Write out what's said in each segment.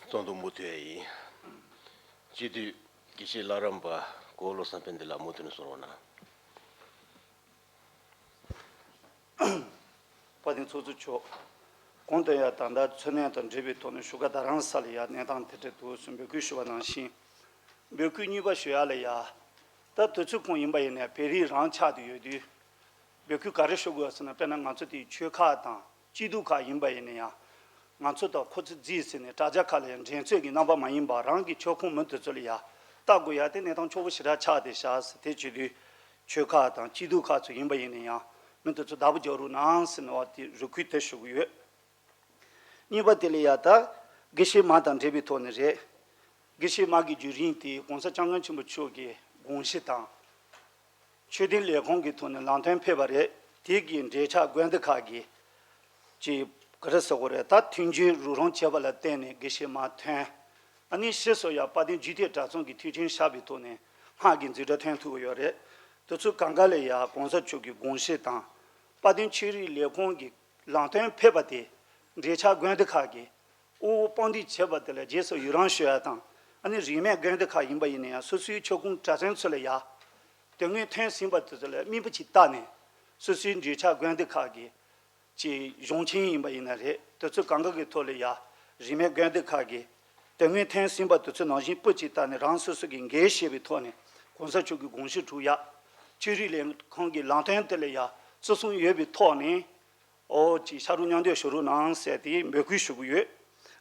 Tondo mutuei Jidu Gishi Laramba Golo Sampendela Mutun Sorona. Padin Suzu Cho Kondaya Tanda Tsunetan Jibiton Shugadaran Salia Nedan Tetu Sumbukushuan Shin Buku Niba Shualaya that Tutsukun Imbayne Peri Rancha Yudu Buku Karishugas and Penangansuti Chukatan Jiduka Imbaynia Mansuta Kotsis in Tajakale and Jensugi Namba Mayimba Rangi Chokum Muntuzulia Taguya Netan Chobushira Chadishas Techidu Chukatan Jiduka to Imbaynia Mentu Dabujoru Nans and what the Rukuta Shugu Nibatiliata Gishi Matan Debitonere Gishi Magi Jurinti Gonsa Changan Chumuchogi Gonshita Chudin Le Hongiton Lantan Pebare Tigi and Decha Gwendakagi G. Grasogoreta Tinji Ruron Chavala Tene Gishi Matan Ani Shesoya Padin Jiti Tazongi teaching Shabitone Hagin Zidatan to Yore Tutsu Kangaleya Gonsa Chugi Gonshita Padin Chiri Le Hongi Lantan Pebate Decha Gwendakagi O Pondi Chebatele Jeso Yuran Shatan and the Rime Gwendaka Imbayina Susi Chokun Tazan Solaya Tengi Ten Simbatele Mibuchitane Susin Decha Gwendakagi Chi Jonchin Imbayinare Tutsu Kangagi Toleya Rime Gwendakagi Tengi Ten Simbatsu Najin Puchitane Ransusugi Geshi Vitone Konsachugi Gonshi Tuya Chiri Le Kongi Lantan Teleya Susun Yebi Tone O Chi Sharunyande Shurunan Seti Mekushugu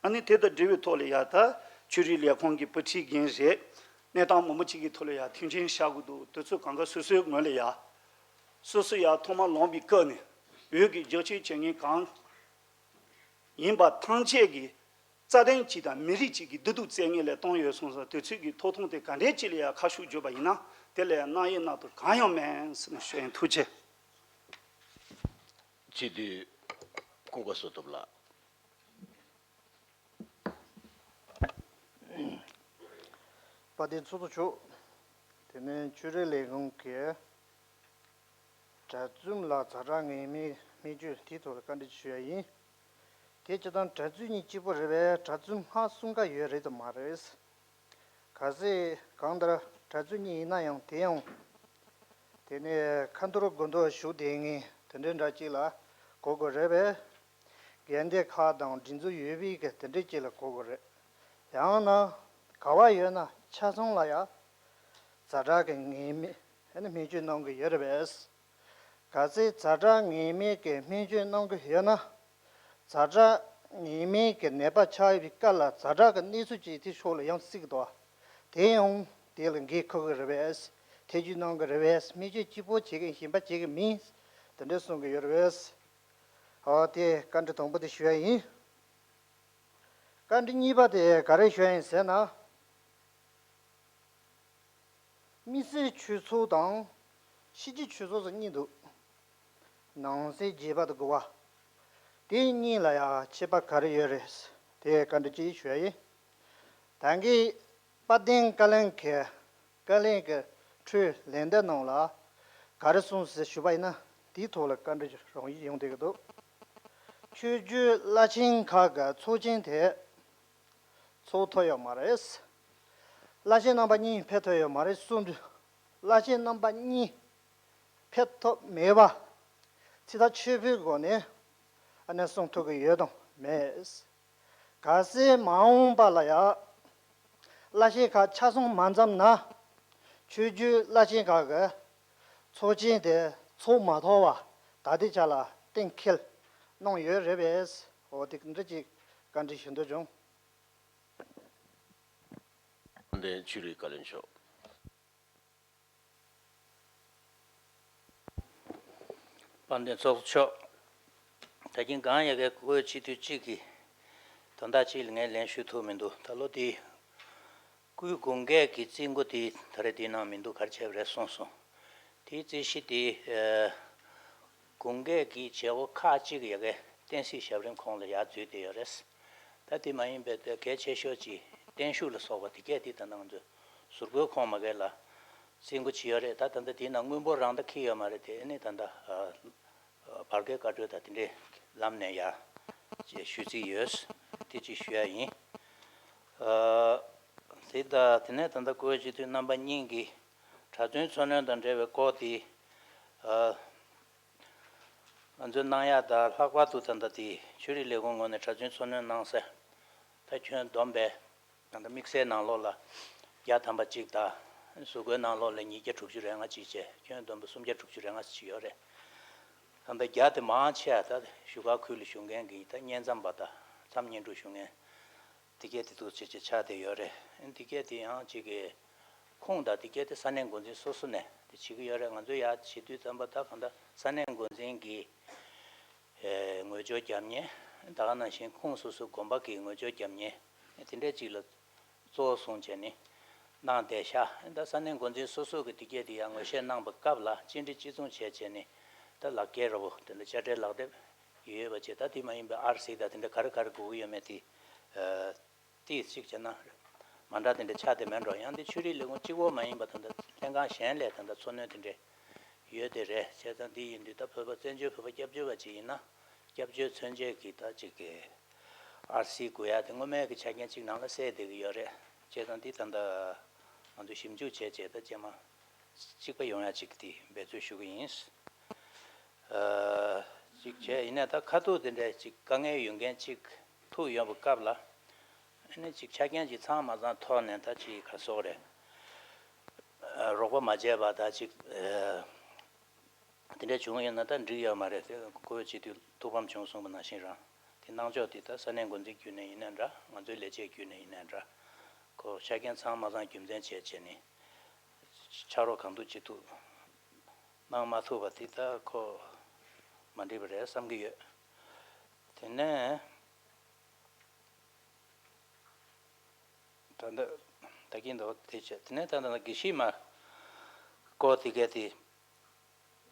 and Teda David Toleata, Churilia Kongi Puchi Genze, Netam Momuchi Tolea, Tinjin Shagudu, Tutsukanga Susu Malaya, Susuya Toma Lombi Kerne, Yugi Jochi Chengi Kang, Yimba Tangchegi, Zadenchita, Mirichi, Dudu Zengile, Tonyo Sonsa, Tutsugi, Toton de Kandechilia, Kashu Jobaina, Tele Nayana to Kayamans and Shen Tuche. Jidu Kungosotobla. Padin Suzu Tenen Chure Legong Care Tazum La Zarang Major Tito Candidature Techadan Tazuni Chipo Reve Tazum Hasunga Yere the Mares Kaze Kandra Tazuni Nayang Teong Tene Kandro Gondo shooting Tenden Rachila Kogo Reve Gende Kardang Jinzu Yubi get the Richila Kogore Yana Kawayana Chasonlaya Zarang Emi and Major Nong Yerbes Kazi Zarang Emi get Major Nong Yana Zara Emi get Neba Chai Vicala Zarak Nisuji Tishol Young Sigdwa Teong dealing Giko Reves Teju Nong Reves Major Chipo chicken Himba chicken means the Nesong Yerbes or the country Tombo the Shui Continue the Garishan Sena Missy Chuso down, Shiji Chuso Nido Nancy Jiba the Goa. They Nilaya Chiba Carrieres, they can't Shui Tangi Padin Kalenke, Kalenke, True Lenda Nola, Carson Shubaina, Tito country from Young Digado. Chuju Lachin Kaga, Tsojin Te. Sotoyo Mares Lachin number ni Petoyo Mares soon Lachin number ni Peto Meva Tita Chivigone and a song to Yedon Mes Kasi Maun Balaya Lachika Chasung Manzam Na Chuju Lachin Gaga Sojin de Somatova Dadichala Think Kill Non Yer Rebes or the condition to Jung. The Churi Kalin Show. Pandit Cho Takin gan yaga kuwa chitu chiki tanda chi linga lenshu tu mindu talo di kuyu gongga ki tsingu di tari di na mindu karchev re son son di zi shi di gongga ki chewa ka chigi yaga tensi shabrim kongla ya zui di yores tati ma yinpe ke che sho chi tenshu la soba di ke di tanda nganzu surgu kong ma la tsingu chi yore ta tanda di na ngumbo rangda ki ya ma re di ene tanda parke kadru ta tinde lamne ya shuzi yos tichi shuya yin tida tine tanda kuwa jitu namba nyingi chachun sonen dan rewe kodi anzu naya da lakwa tu tanda di churi legung ngone chachun sonen nangse ta chun dombe tanda mikse nanglo la ya tamba chikda sugwe nanglo la nige chukchu renga chiche chun dombe sumje chukchu renga chiyore tanda gyate maa chaya ta shuka kuli shungen ki ta nyenzam bata tsam nyendu shungen tiketi tu chiche chade yore tiketi yang chige kongda tiketi sanen gunzin sosu ne chige yore nganzo ya chidu tsamba ta kanda sanen gunzin ki ngojo gyamnye daga nanshin kong sosu gomba ki ngojo gyamnye tinde chigla zo songche ni nang desha da sanen gunzin sosu ki tiketi ya ngoshe nang bakabla chindi chizung cheche ni tā lā kē rābu, tānda chātē lā dē yuye bachē, tā tī mā yīmbē ārsī tā tānda kār kār gu yuye mē tī tī sīk chā na māndā tānda chātē mēn rō, yāndi chūrī lī ngō chīgō mā yīmbā tānda tēngā shēn lē tānda tsōnyō tānda yuye tē rē, chā tānda tī yīndi tā pāpa tsēnchū pāpa gyab chū bachē yīna, gyab chū tsōnyō kī tā chī kē ārsī gu yā tā ngō mē kī chā kiñ chīk nā ngā sē tē kī yō rē, chā tānda tī tānda ngā shīm chū chē chē tā chā mā chīk bā yōng yā chīk tī bē chū shū kī yīns chik che ina ta khatu dinde chik kange yungen chik tu yobu kabla ina chik chakyan chi tsang ma zang to ne ta chi khaso re rogo ma je ba ta chik dinde chung yin na ta ndri yo ma re ko chi tu tupam chung sung ba na shin ra ti nang jo ti ta sanen gun ji gyu ne yin ra ma zo le che gyu ne yin ra ko chakyan tsang ma zang gyum den che che ni charo kandu chi tu nang ma thu ba ti ta ko mandibare samgiye tene tanda takindo tiche tene tanda gishima ko tigeti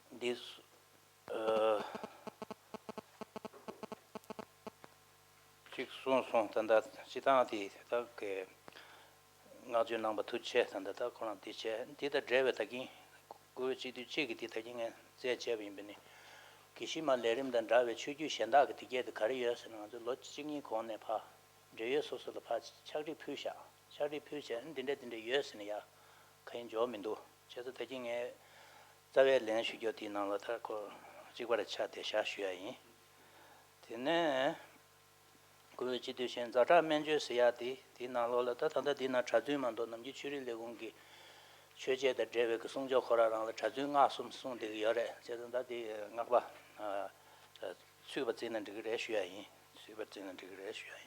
dis chik son tanda chitati ta ke ngaju namba tuche tanda ta koran tiche tita dreve takin ku chi tu chi ki takin ze che bimbini Kishima lerim dan drawe chuju shenda ki tige de kari yos na zo lo chingi kone pa je so so pa chagri phusha dinde yos ne ya kain jo mindu che so tajing e zawe len shu jo ti na la ta ko jigwa cha de sha shu ya yin tene ku chi de shen za ra men ju se ya ti na lo la ta ta di na cha ju man do nam ji churi le gong gi 최제 더 제베 그 송조 거라랑 자중아 숨숨 되게 열에 제던다디 ngakba 수버지는 되게 레슈야이 수버지는 되게 레슈야이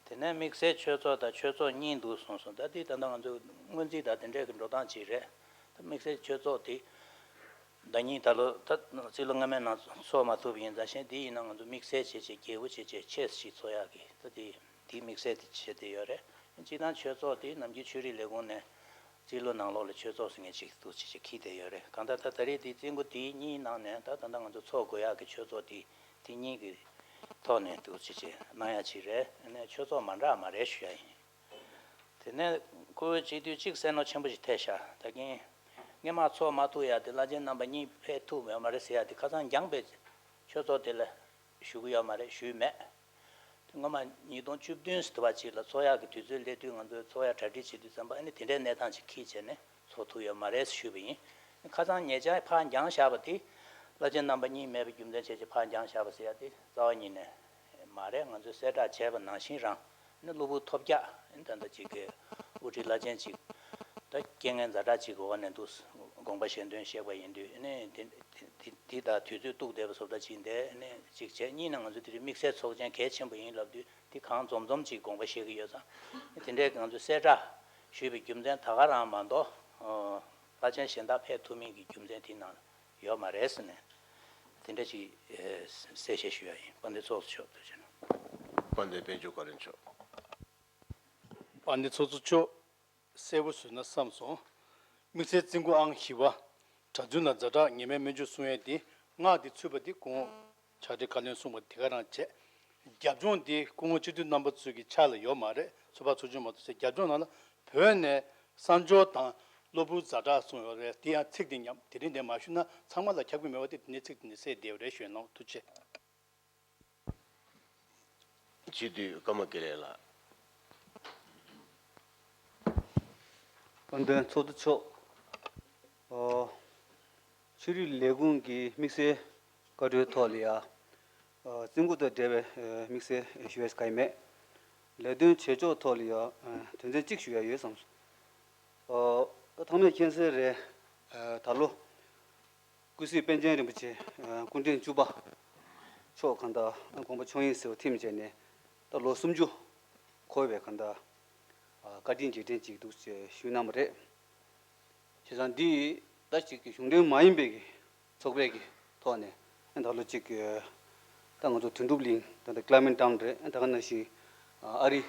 tene mikse chozo da chozo nindu sonson da di tanda nganzo ngunzi da tende kin rodan chi re mikse chozo di dani talo ta zilo ngame na so ma tu bin da shen di na nganzo mikse che che ge wu che che che si so ya gi ta di mikse di che de yore ji dan chozo di namji churi le gon ne zilo na lo le chozo sing chi tu chi ki de yore kanda ta tari di jingu di ni na ne ta tanda nganzo so go ya gi chozo di ni gi 토네 두치지 나야치레 네 초조 만라 마레슈야이 테네 고지디 직선의 첨부지 태샤 다긴 녜마 초 마투야 데라젠 남바니 페투 메마레스야 디 가장 양베 초조들 슈구야 마레 슈메 ngoma ni don chup dün stwachi la soya ki tüzül de dün ando soya tradichi du samba ni tinde ne tan chi ki ne so tu ya mares shubi 가장 예자 판 양샤버티 라젠 남바니 메비 김데 제제 판 양샤버스야디 자원이네 말에 먼저 세다 제번 나신랑 네 로부 톱자 인단다 지게 우리 라젠지 더 경연 자다 지고 원는 두스 공부시엔된 시과 인도 네 디다 투주 뚝대버서다 진데 네 직제 니는 먼저 들이 믹스 소전 개첨부 인럽디 디강 점점 지 공부시기 여자 근데 먼저 세다 쉬비 김된 다가라만도 라젠 신다 페투미기 김된 디나 요 말했네 된다지 세세 쉬어야 반대 소스죠. 반대 벤조 가른초. 반대 소스초 세부스나 삼소 미세 친구 앙히와 자주나 자다 님의 메주 수에디 나디 추버디 공 차디 관련 수모 대가랑체 갸존디 공어치도 넘버 쓰기 차를 요 말에 소바 조준 못서 갸존하나 변에 산조다 로부 자다 수요레 디아 책딩냠 디린데 마슈나 상마다 캬비메 어디 네 책딩네 세 데오레 쉐노 투체 지디 까마케레라. 근데 저도 추리 레군기 믹스 거려 털이야 중국의 대외 믹스 US 가이메 레든 제조 털이야 전제 직수야 예상 다음에 견세래 달로 구시 변전이 붙이 군대 주바 초 간다 공부 총인서 팀제네 달로 숨주 거에 간다 가딘지 된지도 쉬나무래 제산디 다시 흉내 마인베기 속베기 토네 달로 지그 당어도 튼두블링 더 클라이밋 다운데 당나시 아리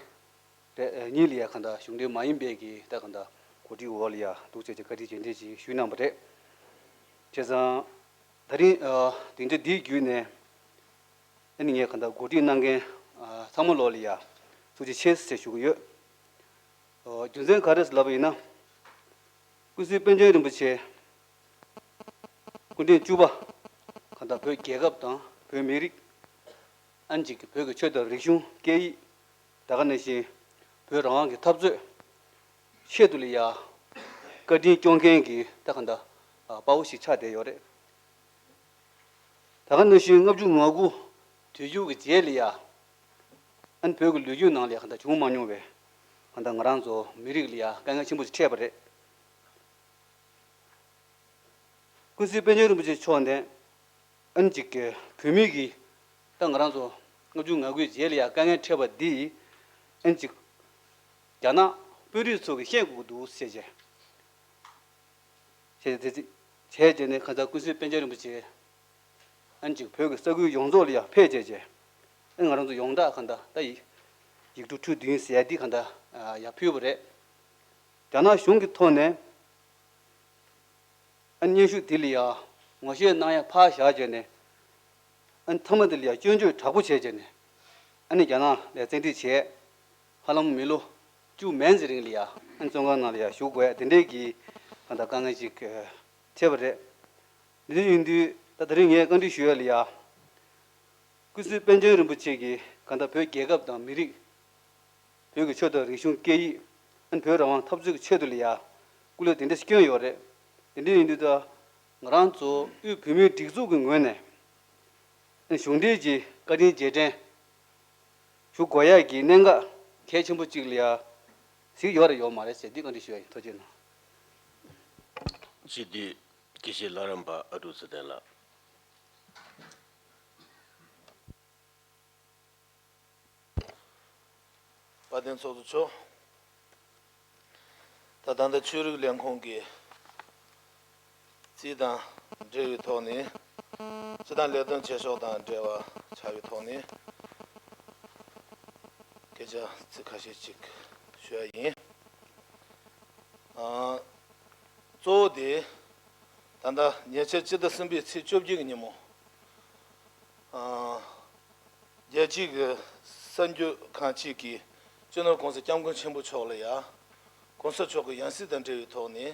니리아 간다 흉내 마인베기 다간다 고디 월이야 도체 가디 된지 쉬나무래 제산 다리 딘데 디규네 아니게 간다 고디 난게 사물로리아 소지 체스 주고요 준전 가르스 라베나 구시 벤제는 붙이 근데 주바 간다 그 계급다 그 메릭 안지 그 최더 리슌 게이 다가네시 벼랑하게 탑주 셰둘이야 거디 종경기 다간다 바우시 차대요래 다가네시 업주 뭐고 뒤주기 제리야 안 벽을 누주 나려 간다 중만용배 간다 ngaranzo 미리글이야 강가 친구 채버래 그시 변제를 붙이 초한데 안직게 금액이 땅ngaranzo ngaju ngagui 제리야 강가 채버디 안직 야나 뼈리 속에 해구도 세제 제제네 가자 그시 변제를 붙이 안직 벽을 썩이 용도리야 폐제제 ngaranzo 용다 간다 다이 이도 투딘 세디 간다 야 피우브레 자나 슝기 토네 안예슈 딜리아 뭐시 나야 파샤제네 안 터머들이야 준주 자고 제제네 아니 자나 내 생디체 할람 밀로 주 맨즈링리아 안 정관나리아 쇼고에 덴데기 간다 강아지 그 제브레 니인디 다드링에 건디 쉬어리아 그스 벤저를 붙이기 간다 별 계급다 미리 여기 쳐도 리슌 게이 안 별랑 탑주 쳐들이야 꿀려 된데 시켜요래 근데 인도다 나란조 이 비밀 딕조근 거네兄弟지 거리 제제 주고야기 내가 개침부 찍리야 시 요래 요 말했어 네가 쉬어 터지나 지디 기시 라람바 아두스델라. 바덴 소주초 다단데 추르 량콩기 지단 제위 토니 지단 레던 제쇼단 제와 차위 토니 계자 츠카시직 쉐이 조디 단다 예체지의 선비 츠좁지기니모 예지그 선주 칸치기 这呢公司将军全部超了呀，公司做个样式等这一套呢，